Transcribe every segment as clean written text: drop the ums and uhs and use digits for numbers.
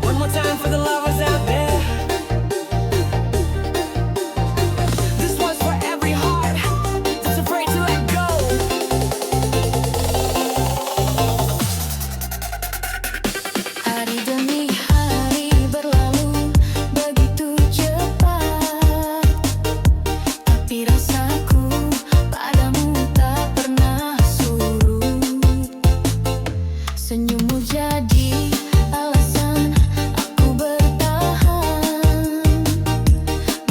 One more time for the lovers out there. This one's for every heart that's afraid to let go. Hari demi hari berlalu begitu cepat, tapi rasaku padamu tak pernah surut. Senyummu jadi alasan aku bertahan,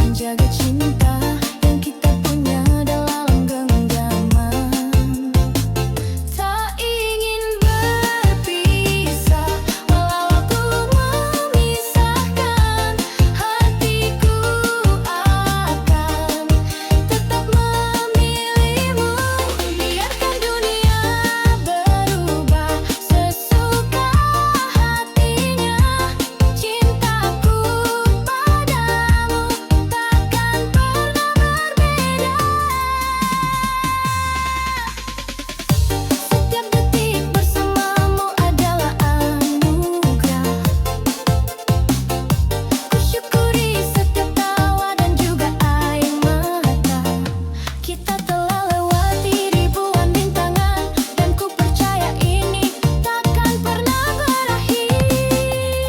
menjaga cinta yang kita punya dalam genggaman. Tak ingin berpisah, walau aku memisahkan, hatiku akan tetap memilihmu. Biarkan dunia berubah sesuka hatinya, cintaku padamu takkan pernah berbeda. Setiap detik bersamamu adalah anugerah. Kusyukuri setiap tawa dan juga air mata. Kita telah lewati ribuan rintangan, dan ku percaya ini takkan pernah berakhir.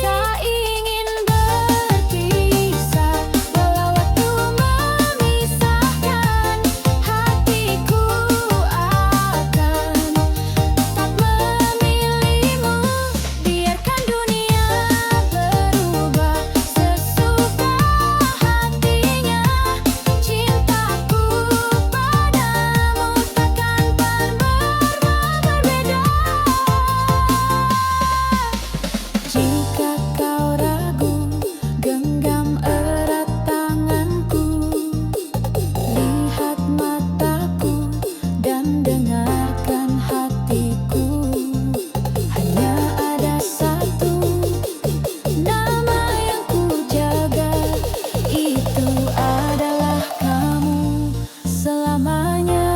Tak ingin berpisah, walau waktu memisahkan, hatiku akan tetap memilihmu. Biarkan dunia berubah sesuka hatinya, cintaku padamu takkan pernah berbeda. Jika kau ragu, genggam erat tanganku, lihat mataku dan dengarkan hatiku. Hanya ada satu nama yang ku jaga, itu adalah kamu selamanya.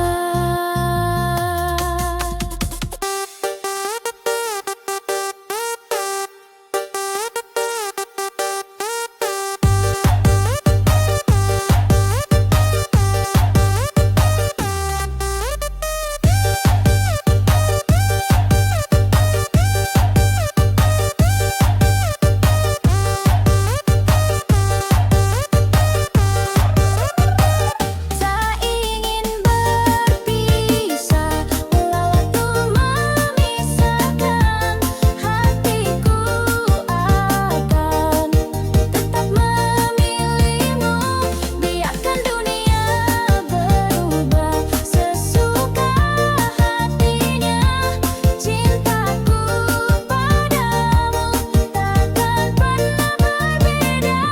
Tak ingin berpisah, walau waktu memisahkan, hatiku akan tetap memilihmu. Biarkan dunia berubah sesuka hatinya, cintaku padamu takkan pernah berbeda.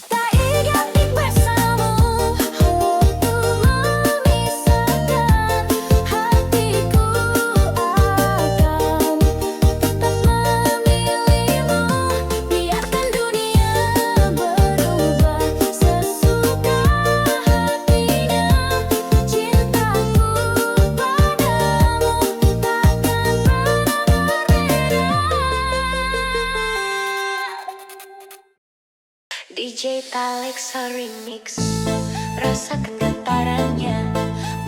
Tak ingat bersamamu, waktu memisahkan, hatiku akan tetap memilihmu. Biarkan dunia berubah sesuka hatinya, cintaku padamu takkan pernah berbeda. DJ Talexa Remix, rasakan getarannya.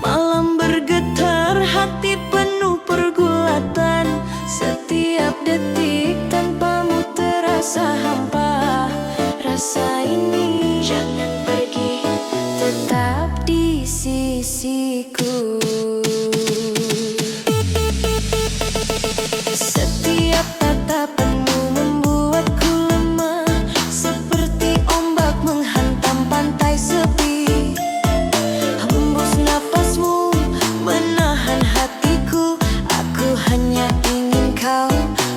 Malam bergetar, hati penuh pergulatan. Setiap detik tanpamu terasa hampa. Rasa ini jangan pergi, tetap di sisiku. Setiap tatapanmu membuatku lemah, seperti ombak menghantam pantai sepi. Hembus nafasmu menahan hatiku, aku hanya ingin kau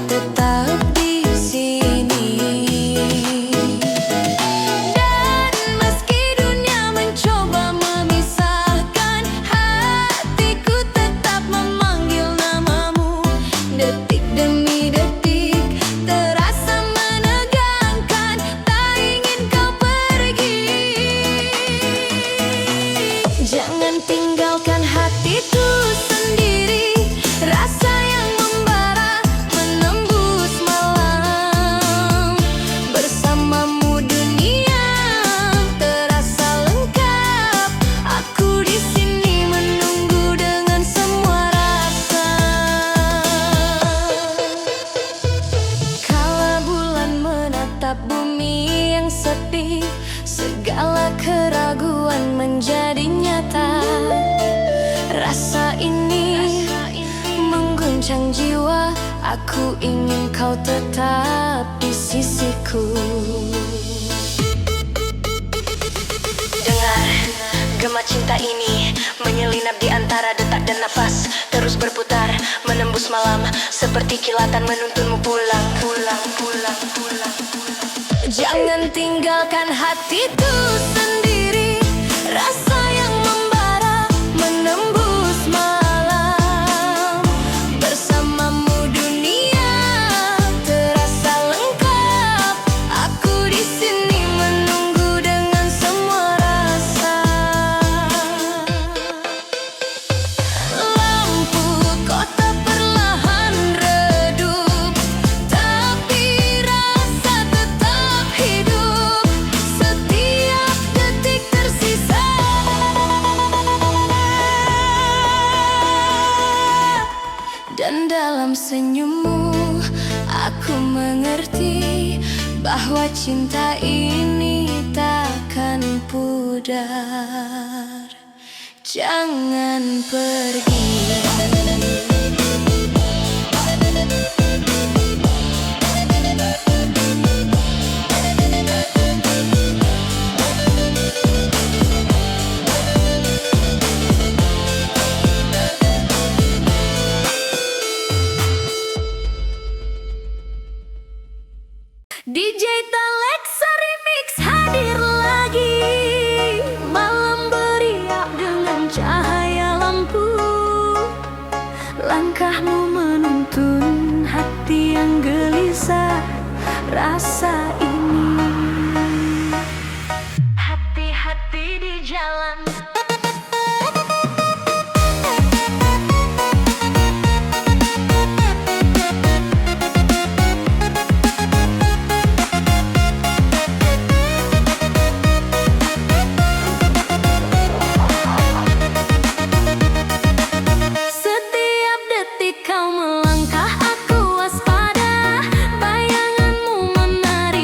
tetap di sini. Dan meski dunia mencoba memisahkan, mengguncang jiwa. Aku ingin kau tetap di sisiku. Dengar gema cinta ini menyelinap di antara detak dan nafas, terus berputar menembus malam seperti kilatan menuntunmu pulang, pulang, pulang, pulang, pulang. Jangan tinggalkan hatiku sendiri, rasa yang membara menembus malam. Bersamamu dunia terasa lengkap. Aku di sini menunggu dengan semua rasa. Lampu kota perlahan redup, tapi rasa tetap hidup. Setiap detik tersisa, dan dalam senyummu aku mengerti bahwa cinta ini takkan pudar. Jangan pergi. DJ Talexa Remix hadir lagi. Malam beriak dengan cahaya lampu. Langkahmu menuntun hati yang gelisah. Rasa ini, hati-hati di jalan. Setiap detik kau melangkah, aku waspada. Bayanganmu menari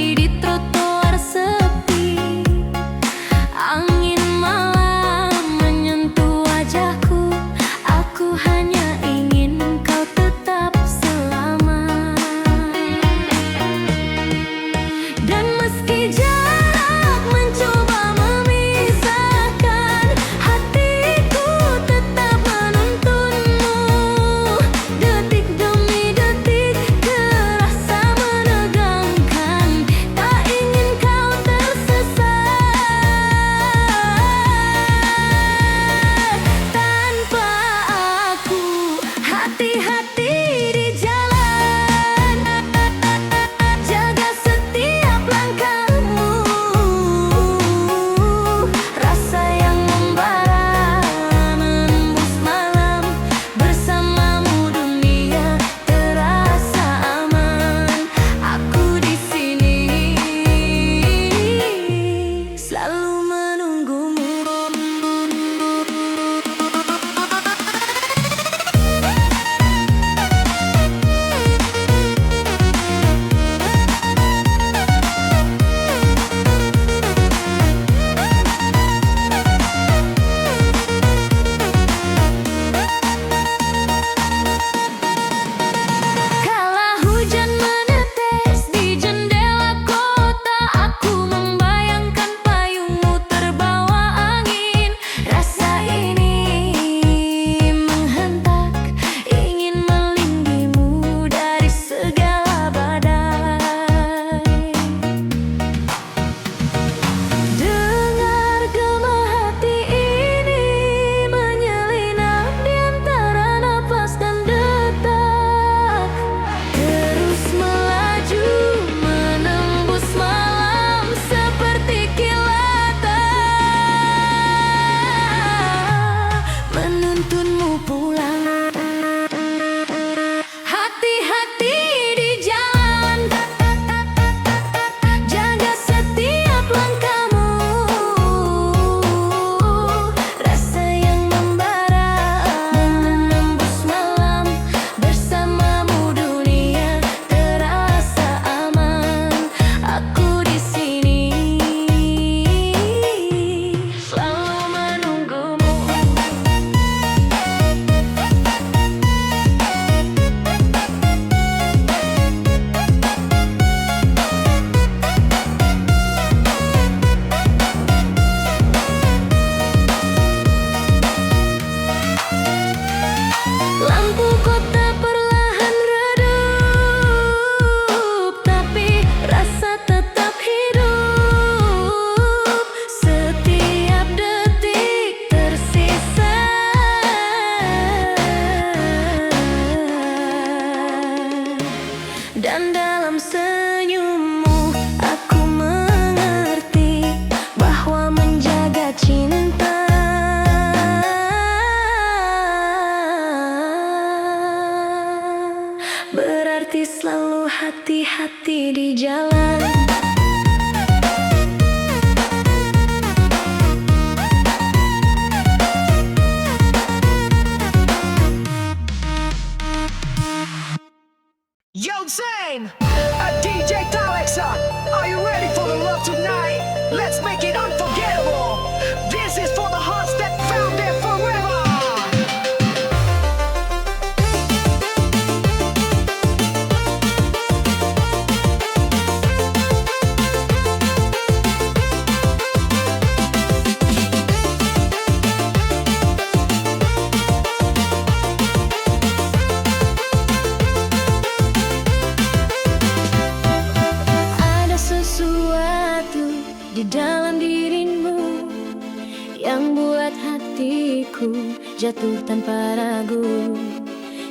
jatuh tanpa ragu.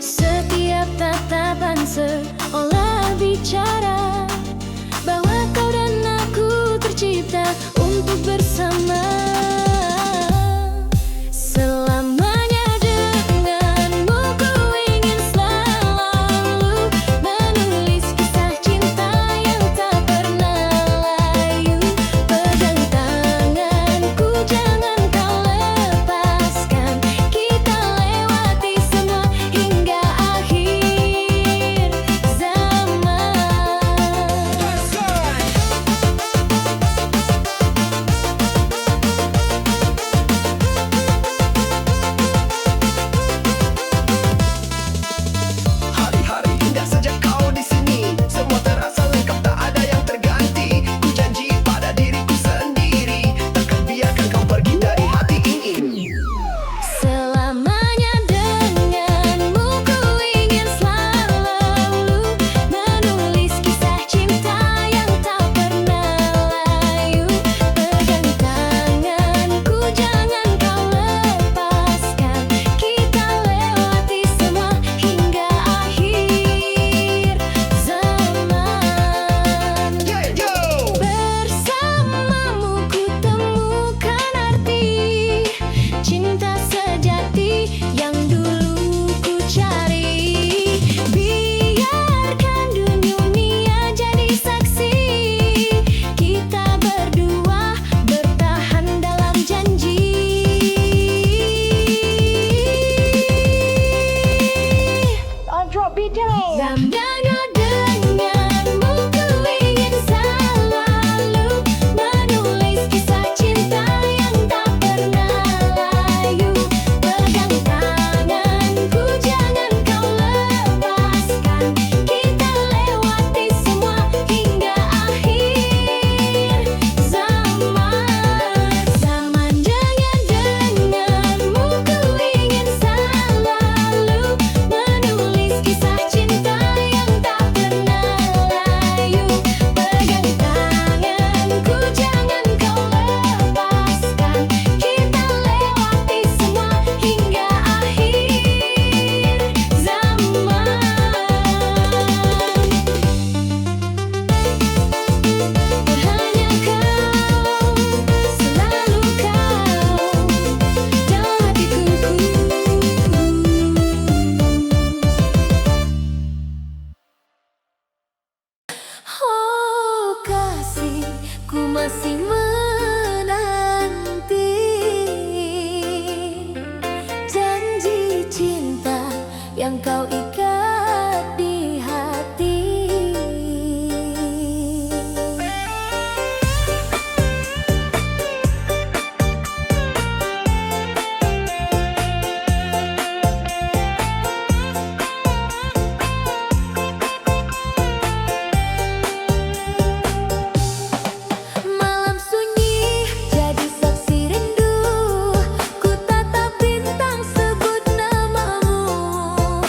Setiap tatapan seolah bicara bahwa kau dan aku tercipta untuk bersama. Selamanya denganmu ku ingin selalu menulis kisah cinta yang tak pernah layu. Pegang tanganku, jangan kau lepaskan. Kita lewati semua hingga akhir zaman. Hari-hari indah sejak kau di sini, semua terasa lengkap, tak ada yang terganti. Ku janji pada diriku sendiri, takkan biarkan kau pergi dari hati ini. Selamanya denganmu ku ingin selalu menulis kisah cinta yang tak pernah layu. Pegang tanganku, jangan kau lepaskan. Kita lewati semua hingga akhir zaman. Yeah, yo! Bersamamu ku temukan arti cinta sejati yang dulu ku cari. Biarkan dunia jadi saksi, kita berdua bertahan dalam janji. Damdanya denganmu ku ingin selalu menulis kisah cinta yang tak pernah layu. Pegang tanganku, jangan kau lepaskan. Kita lewati semua hingga akhir zaman. Selamanya denganmu ku ingin selalu menulis kisah cinta yang tak pernah layu. Pegang tanganku, jangan kau lepaskan. Kita lewati semua hingga akhir zaman. Hanya kau, selalu kau dalam hatiku. Oh kasih, ku masih menanti janji cinta yang kau ikat di hati. Malam sunyi jadi saksi rindu, ku tatap bintang sebut namamu.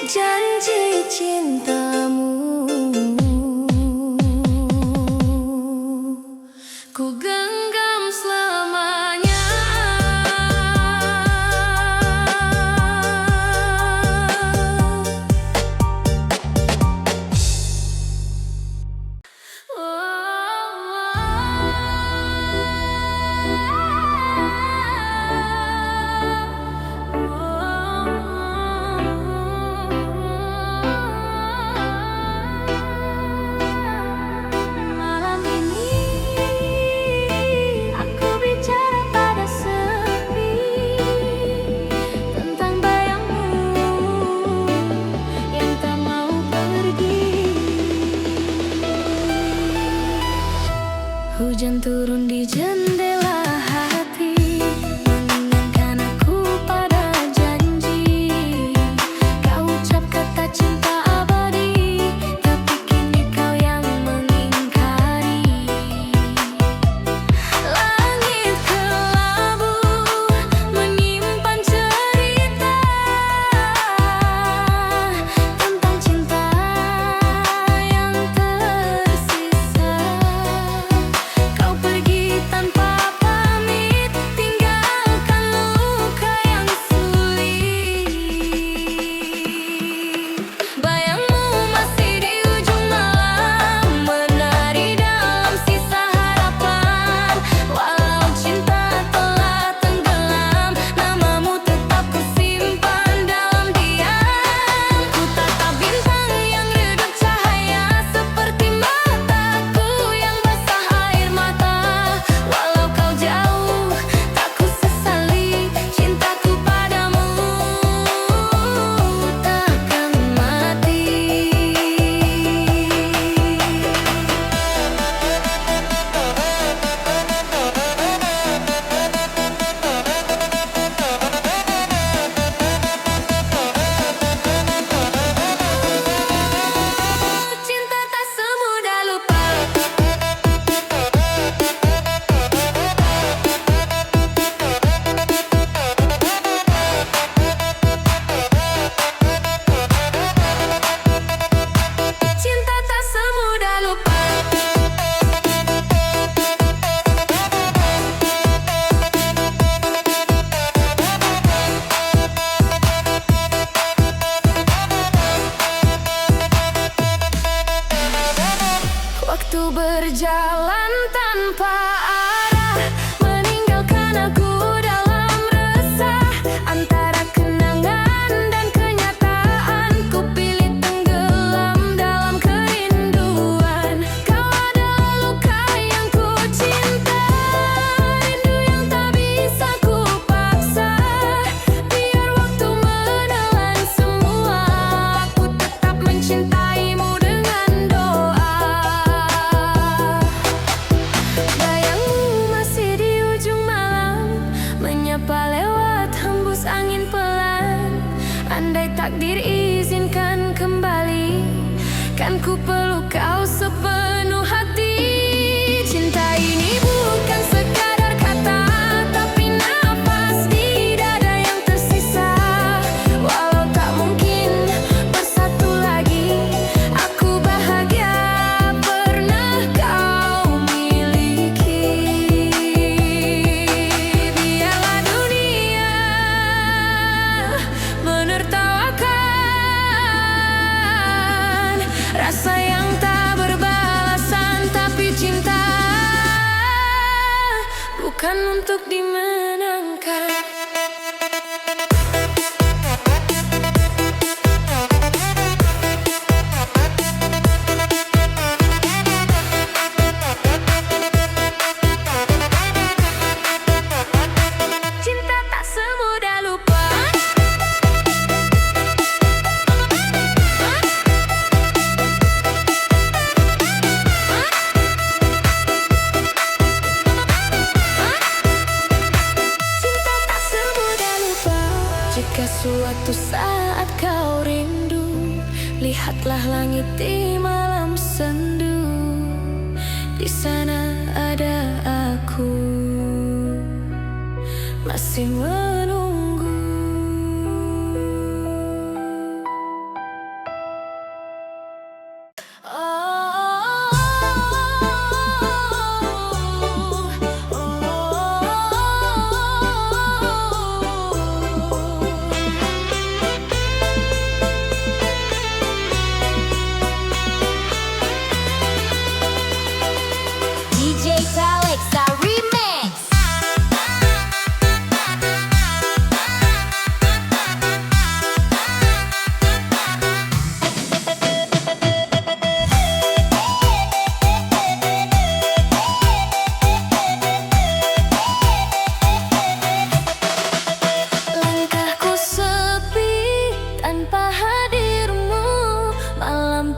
janji cintamu ku genggam selamanya. Malam ini aku bicara pada sepi tentang bayangmu yang tak mau pergi. Hujan turun di jendela hati mengingatkan aku pada janji. Kau ucap kata cinta abadi, tapi kini kau yang mengingkari. Langit kelabu menyimpan cerita tentang cinta yang tersisa. Kau pergi tanpa pamit, tinggalkan luka yang sulit. Bayangmu masih di ujung malam, menari dalam sisa harapan. Walau cinta telah tenggelam, namamu tetap kusimpan dalam diam. Ku tatap bintang yang redup cahaya, seperti mataku yang basah air mata. Walau kau jauh, tak ku sesali, cintaku padamu takkan mati. Cinta tak semudah lupa. Cinta tak semudah lupa. Waktu berjalan tanpa arah, meninggalkan aku dalam resah. Antara kenangan dan kenyataan, ku pilih tenggelam dalam kerinduan. Kau adalah luka yang ku cinta, rindu yang tak bisa ku paksa. Biar waktu menelan semua, aku tetap mencintaimu dengan doa. Bayangmu masih di ujung malam, menyapa lewat hembus angin pelan. Andai takdir izinkan kembali, kan ku peluk kau sepenuh hati. Cinta ini bukan sekadar kata, tapi nafas di dada yang tersisa. Walau tak mungkin bersatu lagi, aku bahagia pernah kau miliki. Biarlah dunia menertawakan rasa yang tak berbalasan, tapi cinta bukan untuk dimenangkan. Cinta tak semudah lupa. Cinta tak semudah lupa. Jika suatu saat kau rindu, lihatlah langit di malam sendu. Di sana ada aku, masih menunggu.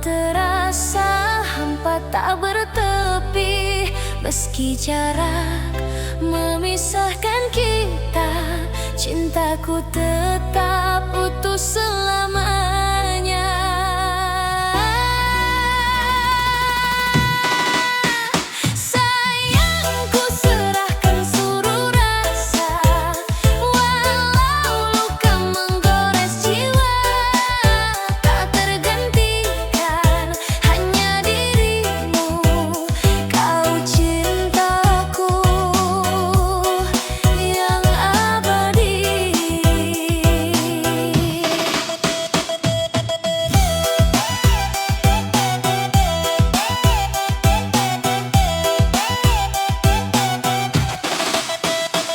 terasa hampa tak bertepi. Meski jarak memisahkan kita, cintaku tetap utuh selamanya. Sayangku serahkan suruh rasa, walau luka menggores jiwa. Tak tergantikan hanya dirimu, kau cintaku yang abadi.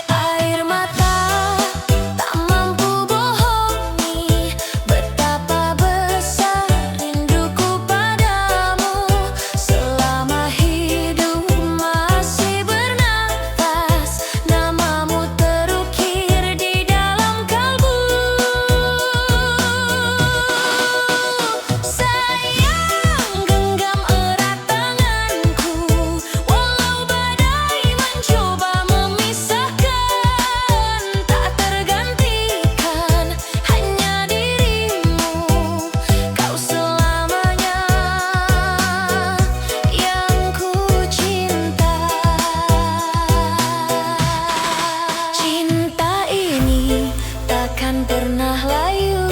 Air mata tak mampu bohongi betapa besar rinduku padamu. Selama hidup masih bernafas, namamu terukir di dalam kalbu. Sayang, genggam erat tanganku, walau badai mencoba memisahkan. Tak tergantikan hanya dirimu, kau selamanya yang ku cinta. Cinta ini takkan pernah layu,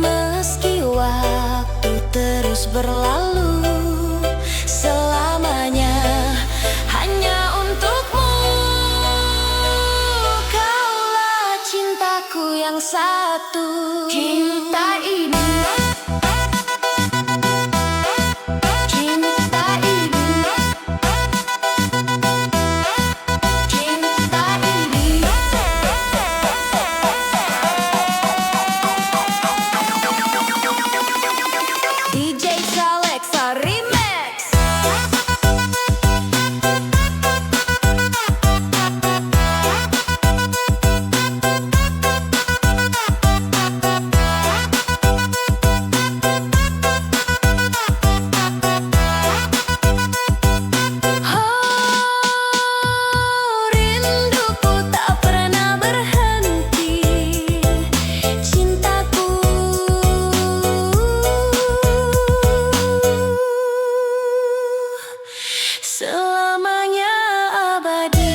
meski waktu terus berlalu. Selamanya hanya untukmu, kaulah cintaku yang satu. Cinta ini, cinta ini, cinta ini. DJ Salexa Remix. Oh, rinduku tak pernah berhenti, cintaku selamanya abadi.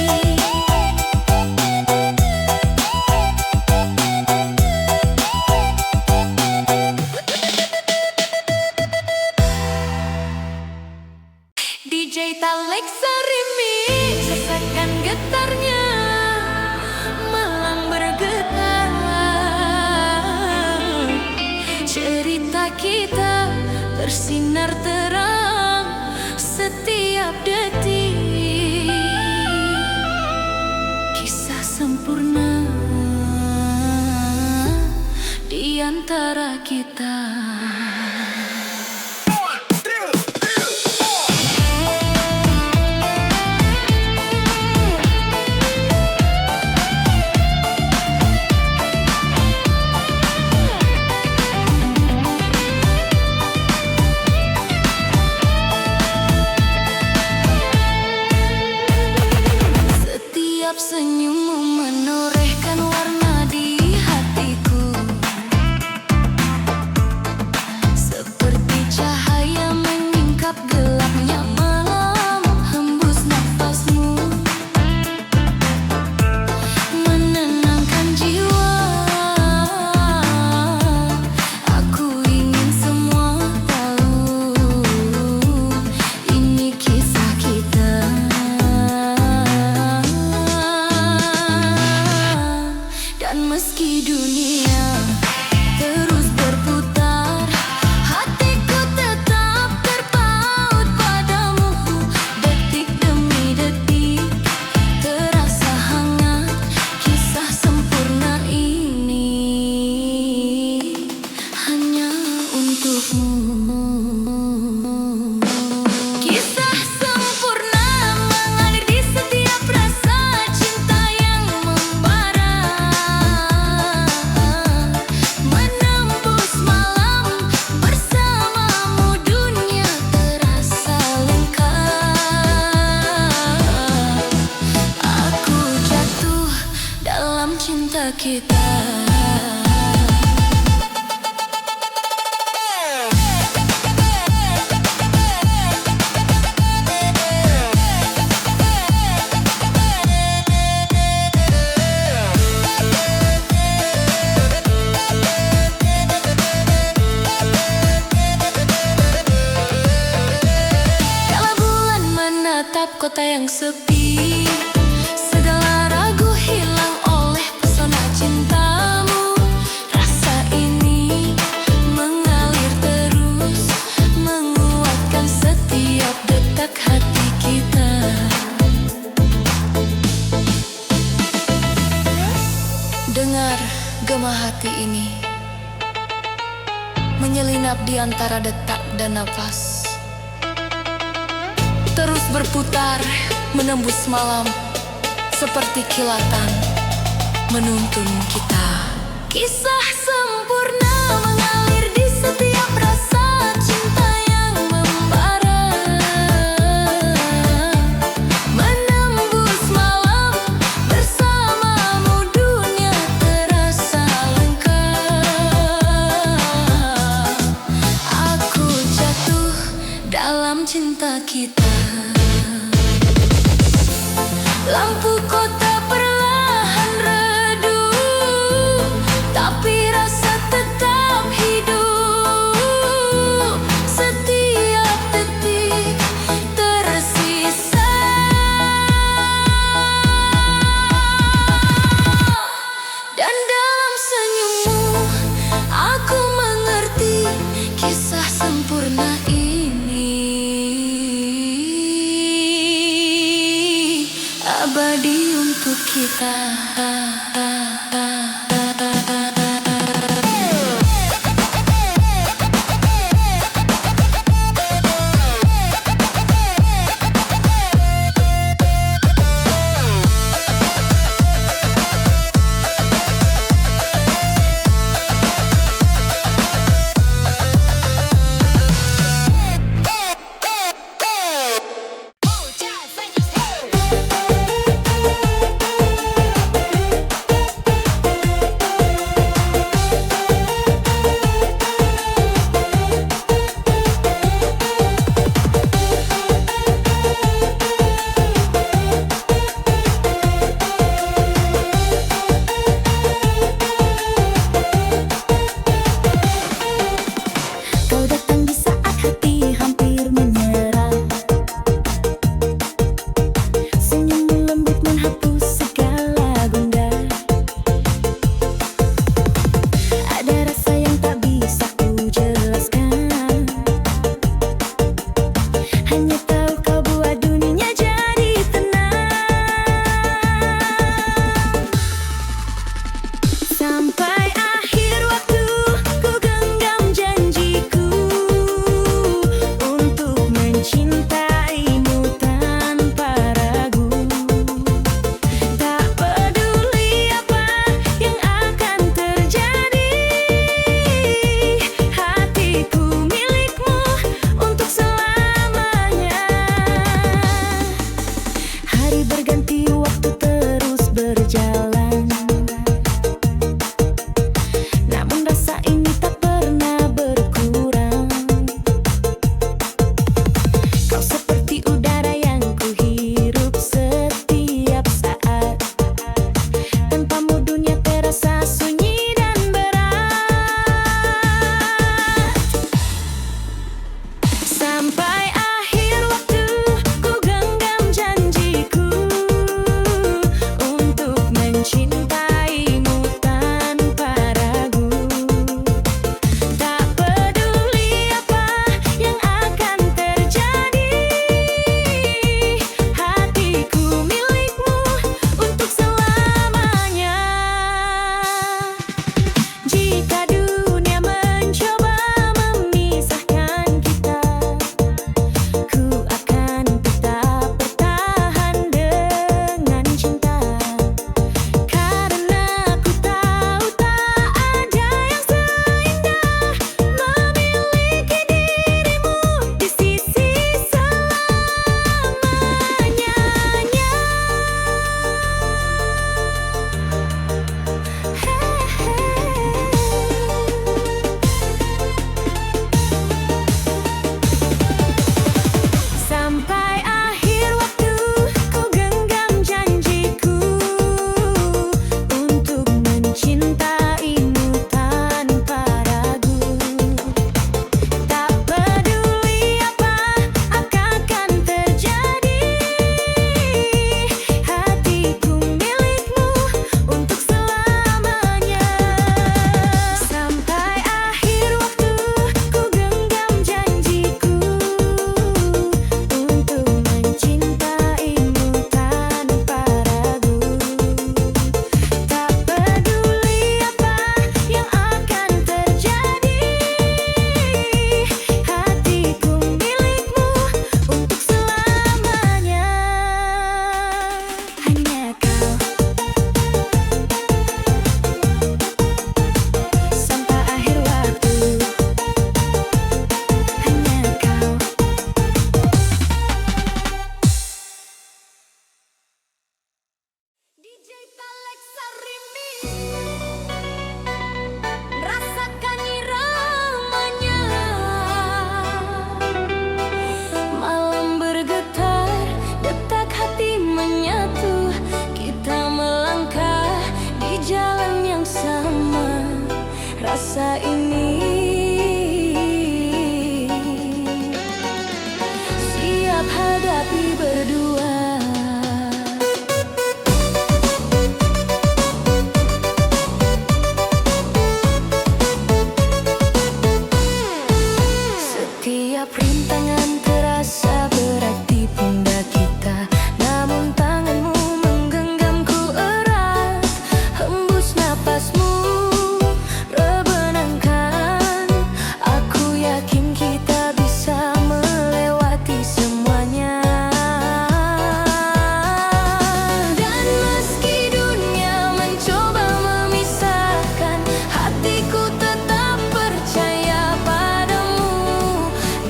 DJ Salexa Remix, rasakan getarnya malam bergetar. Cerita kita bersinar terang setiap detik, kisah sempurna di antara kita. Setiap senyummu menorehkan warna di hatiku, seperti cahaya menyingkap gelapnya malam. Hembus nafasmu menenangkan jiwa. Aku ingin semua tahu ini kisah kita. Dan meski dunia terus berputar, hatiku tetap terpaut padamu. Detik demi detik terasa hangat, kisah sempurna ini hanya untukmu. Kisah sempurna mengalir di setiap rasa cinta yang membara, menembus malam bersamamu. kita. Kala bulan menatap kota yang sepi, segala ragu hilang oleh pesona cintamu. Rasa ini mengalir terus, menguatkan setiap detak hati kita. Dengar gema hati ini menyelinap di antara detak dan napas, terus berputar menembus malam seperti kilatan menuntun kita. Kisah sempurna mengalir di setiap rasa cinta yang membara, menembus malam bersamamu, dunia terasa lengkap. Aku jatuh dalam cinta kita. Lampu kota perlahan redup, tapi rasa tetap hidup. Setiap detik tersisa, dan dalam senyummu aku mengerti kisah sempurna ini abadi untuk kita.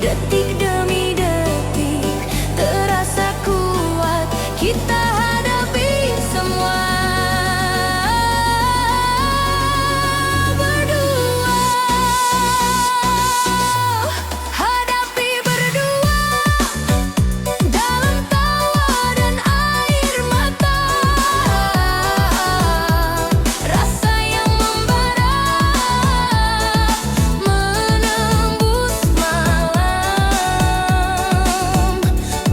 detik demi detik terasa kuat. Kita hadapi semua berdua. Hadapi berdua dalam tawa dan air mata. Rasa yang membara menembus malam.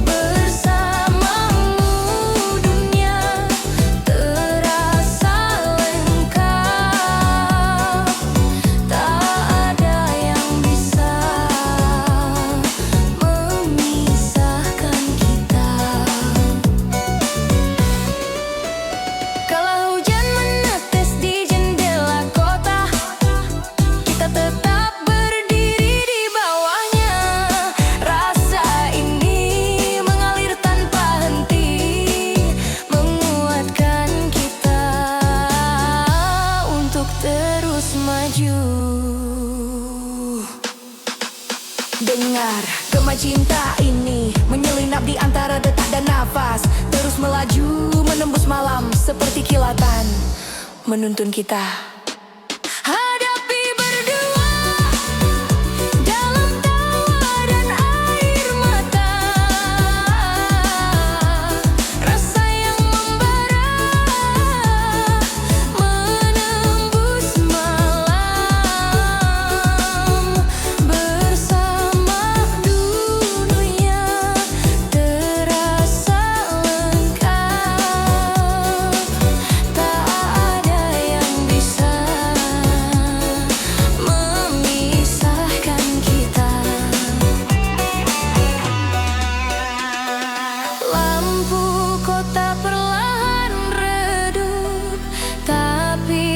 Bersamamu dunia terasa lengkap. Tak ada yang bisa memisahkan kita. Kalau hujan menetes di jendela kota, kita tetap berdiri di bawahnya. Rasa ini mengalir tanpa henti, menguatkan kita untuk terus maju. Dengar gema cinta ini menyelinap di antara detak dan nafas, terus melaju menembus malam seperti kilatan menuntun kita. Hadapi berdua dalam tawa dan air mata. Rasa yang membara menembus malam. Bersama dunia terasa lengkap. Tak ada yang bisa memisahkan kita. Lampu kota perlahan redup, tapi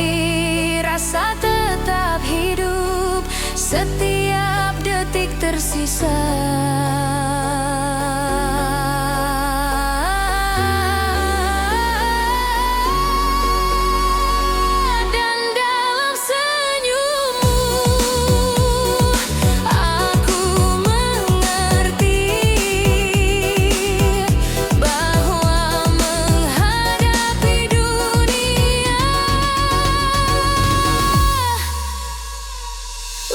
rasa tetap hidup. Setiap detik tersisa. Dan dalam senyummu aku mengerti bahwa menghadapi dunia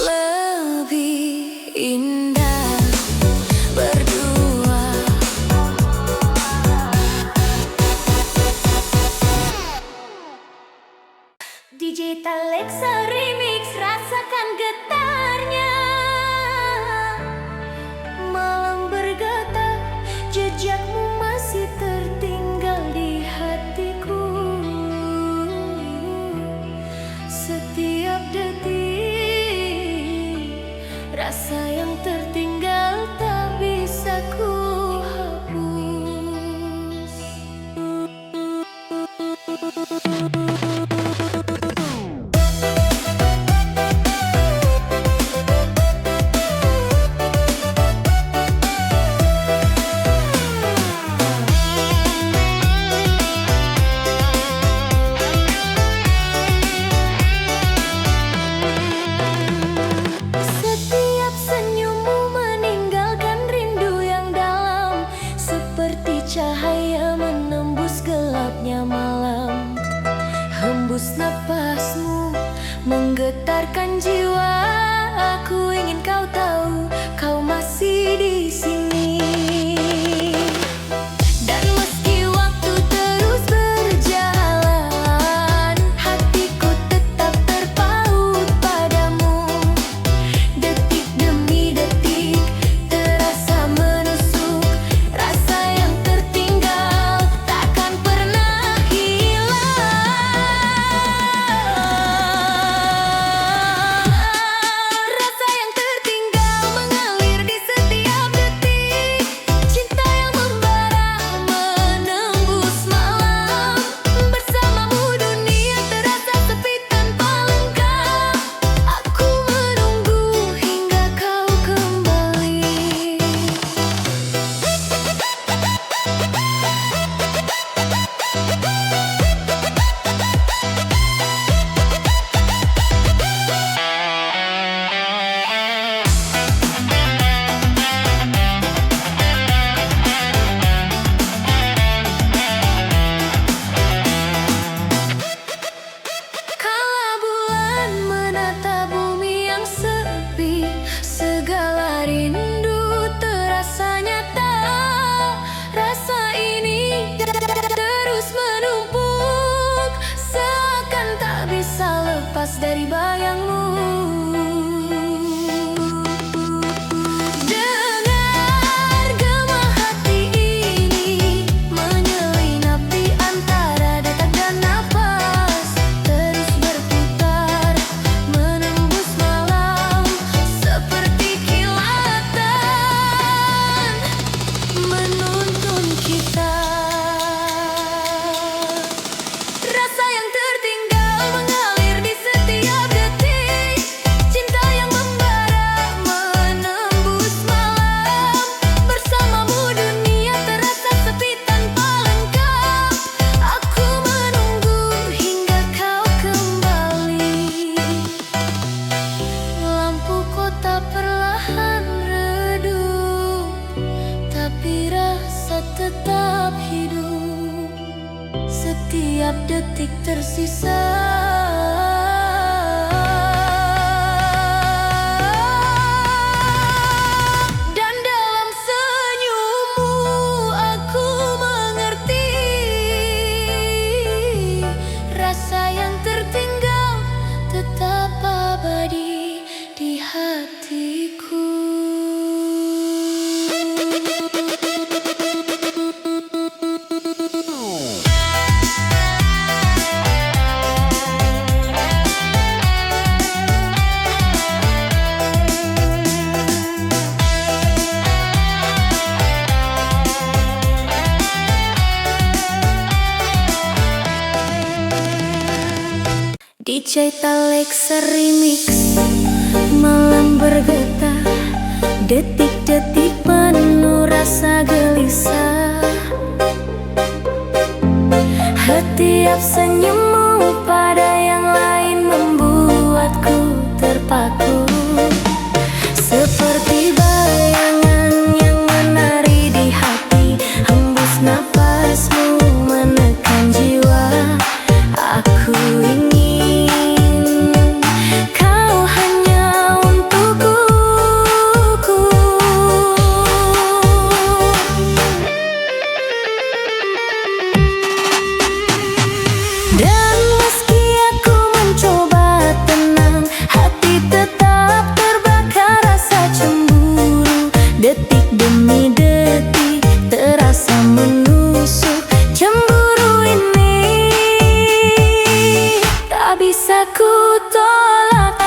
lebih indah berdua. Digital Lexa Remix, rasakan getarnya. Malam bergetar, jejakmu masih tertinggal di hatiku. Setiap detik, rasa yang tertinggal tak bisa ku hapus. Setiap senyummu setiap detik tersisa. Dan dalam senyummu aku mengerti rasa yang tertinggal tetap abadi di hatiku. DJ Alexa Remix. Malam bergetar, detik-detik penuh rasa gelisah. Setiap senyummu pada yang lain membuatku terpaku. Seperti bayangan yang menari di hati, hembus napasmu menekan jiwa. Aku ingin kau hanya untukku. Dan meski aku mencoba tenang, hati tetap terbakar rasa cemburu. Detik demi detik terasa menusuk. Cemburu ini tak bisa ku tolak.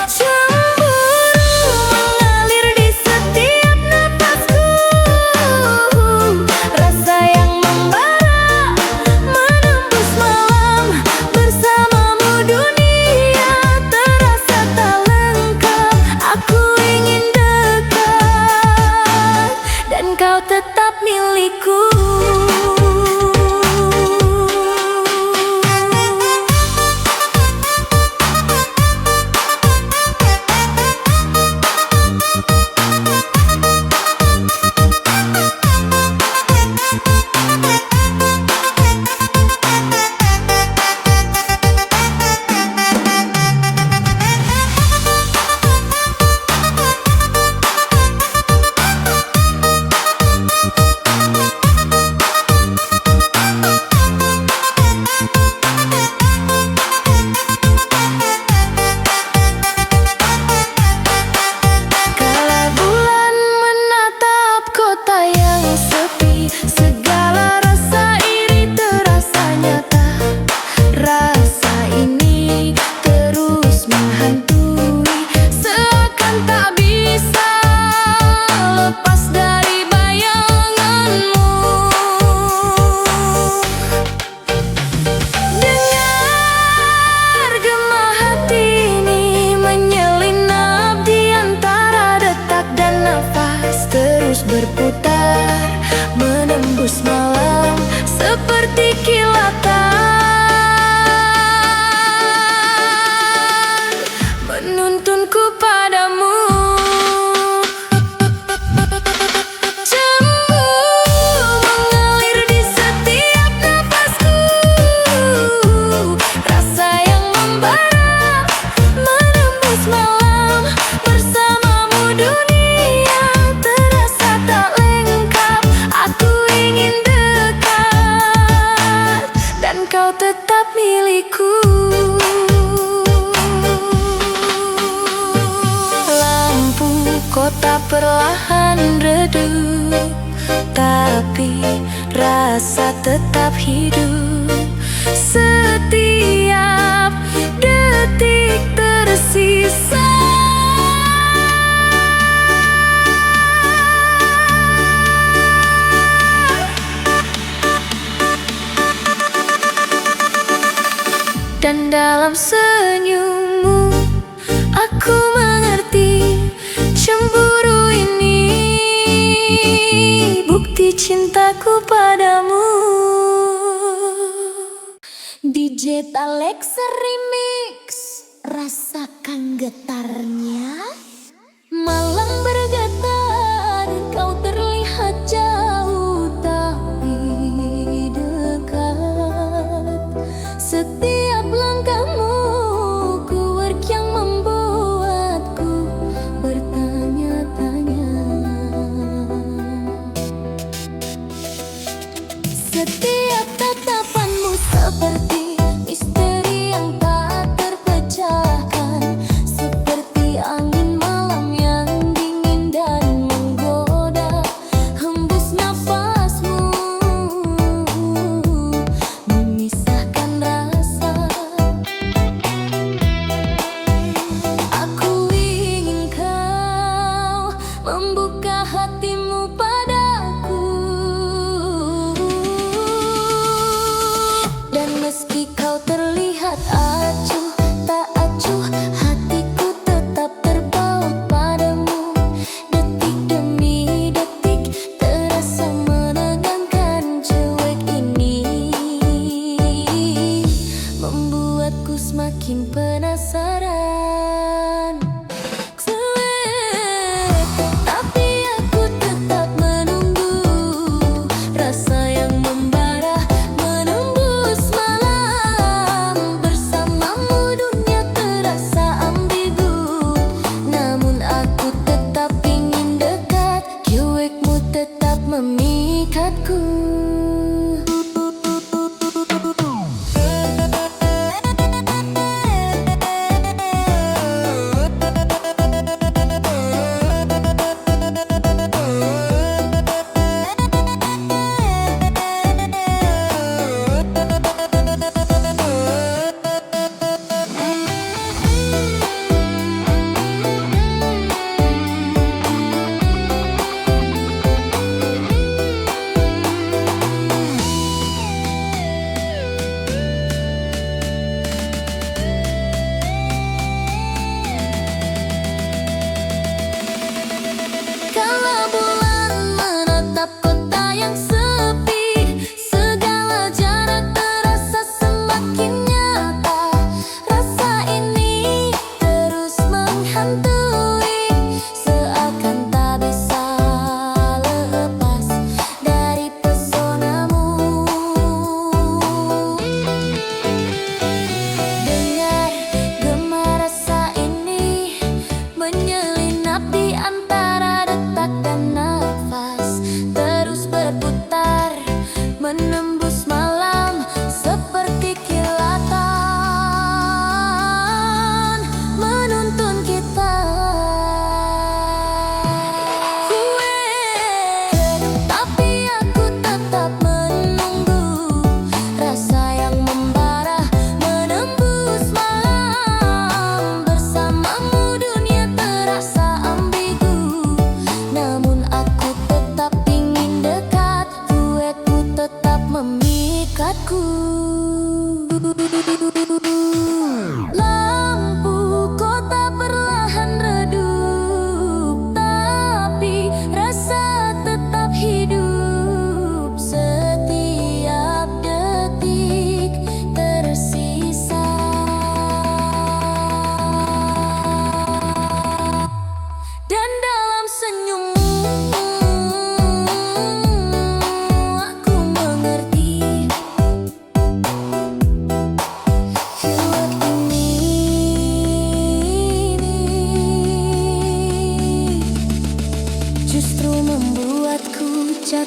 Cemburu mengalir di setiap napasku. Rasa yang membara menembus malam. Bersamamu dunia terasa tak lengkap. Aku ingin dekat dan kau tetap milikku. Kala bulan menatap kota yang sepi, segala rasa iri terasa nyata. Rasa ini terus menghantui, seakan tak bisa lepas dari bayanganmu. Dengar gema hati ini menyelinap di antara detak dan nafas, terus berputar menembus malam seperti kilatan, menuntunku padamu. Cemburu mengalir di setiap napasku. Rasa yang membara menembus malam. Bersamamu dunia terasa tak lengkap. Aku ingin dekat dan kau tetap milikku. Lampu kota perlahan redup, tapi rasa tetap hidup. Setiap detik tersisa. Dan dalam senyummu aku mengerti cemburu ini bukti cintaku padamu. DJ Alexa Remix, rasakan getarnya. Malam bergetar, kau terlihat jauh, tapi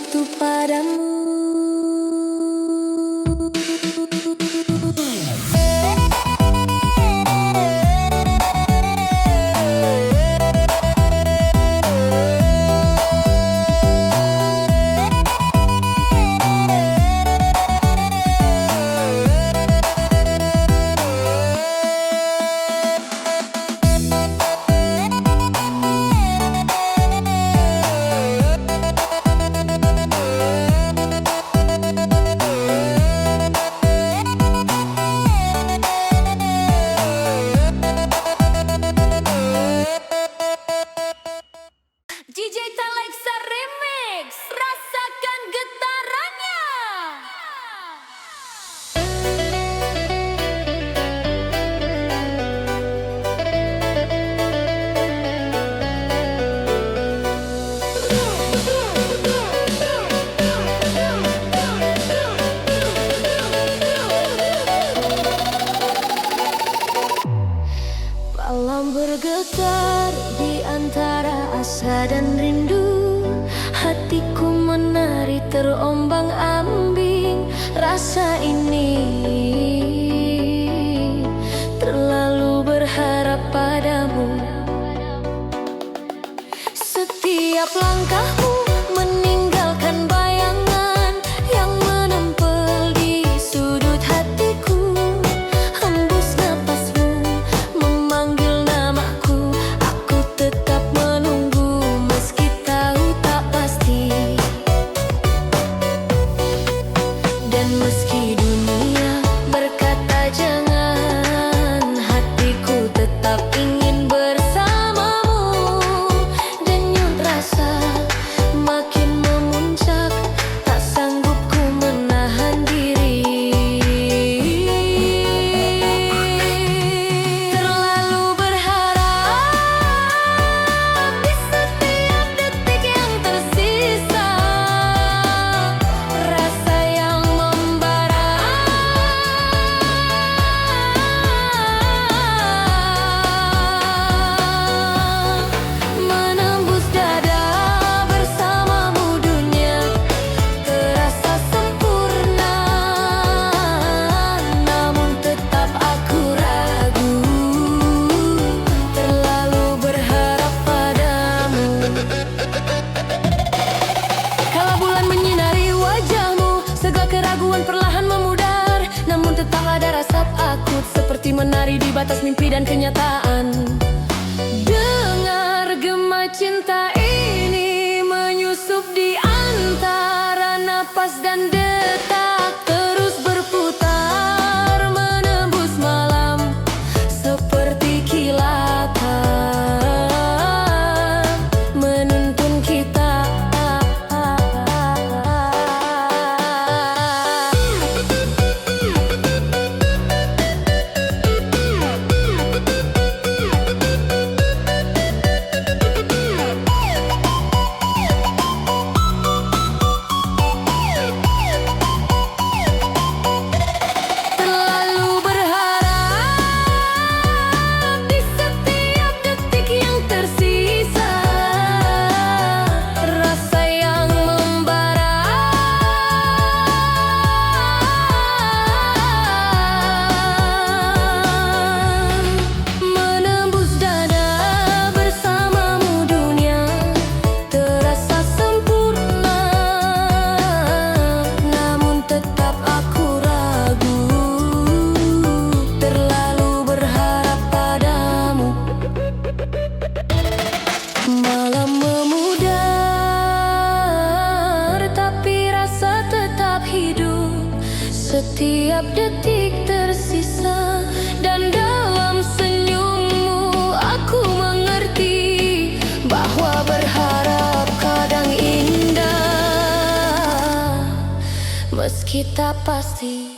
sesuatu padamu. DJ Taleksa Remix, rasakan getarannya. Malam bergetar di antara asa dan rindu. Hatiku menari terombang-ambing. Rasa ini terlalu berharap padamu. Setiap langkahmu meninggalkan bayangan yang menempel di sudut hatiku. Hembus napasmu memanggil namaku. Aku tetap menunggu meski tahu tak pasti. Dan meski dunia berkata jangan, hatiku tetap ingin bersamamu. Denyut rasa makin memuncak, tak sanggup ku menahan diri. Terlalu berharap di setiap detik yang tersisa. Rasa yang membara menembus dada. Bersamamu dunia terasa sempurna, namun tetap aku ragu. Terlalu berharap padamu. Kala bulan menyinari wajahmu, segala keraguan perlahan memudar. Namun tetap ada rasa takut, seperti menari di batas mimpi dan kenyataan. Dengar gema cinta ini menyusup di antara napas dan detak. Terus berputar menembus malam seperti kilatan, menuntun kita. Terlalu berharap di setiap detik yang tersisa. Rasa yang membara menembus dada. Bersamamu dunia terasa sempurna, namun tetap aku ragu. Terlalu berharap padamu. Malam memudar, tapi rasa tetap hidup. Setiap detik tersisa, dan dalam senyummu aku mengerti bahwa berharap kadang indah, meski tak pasti.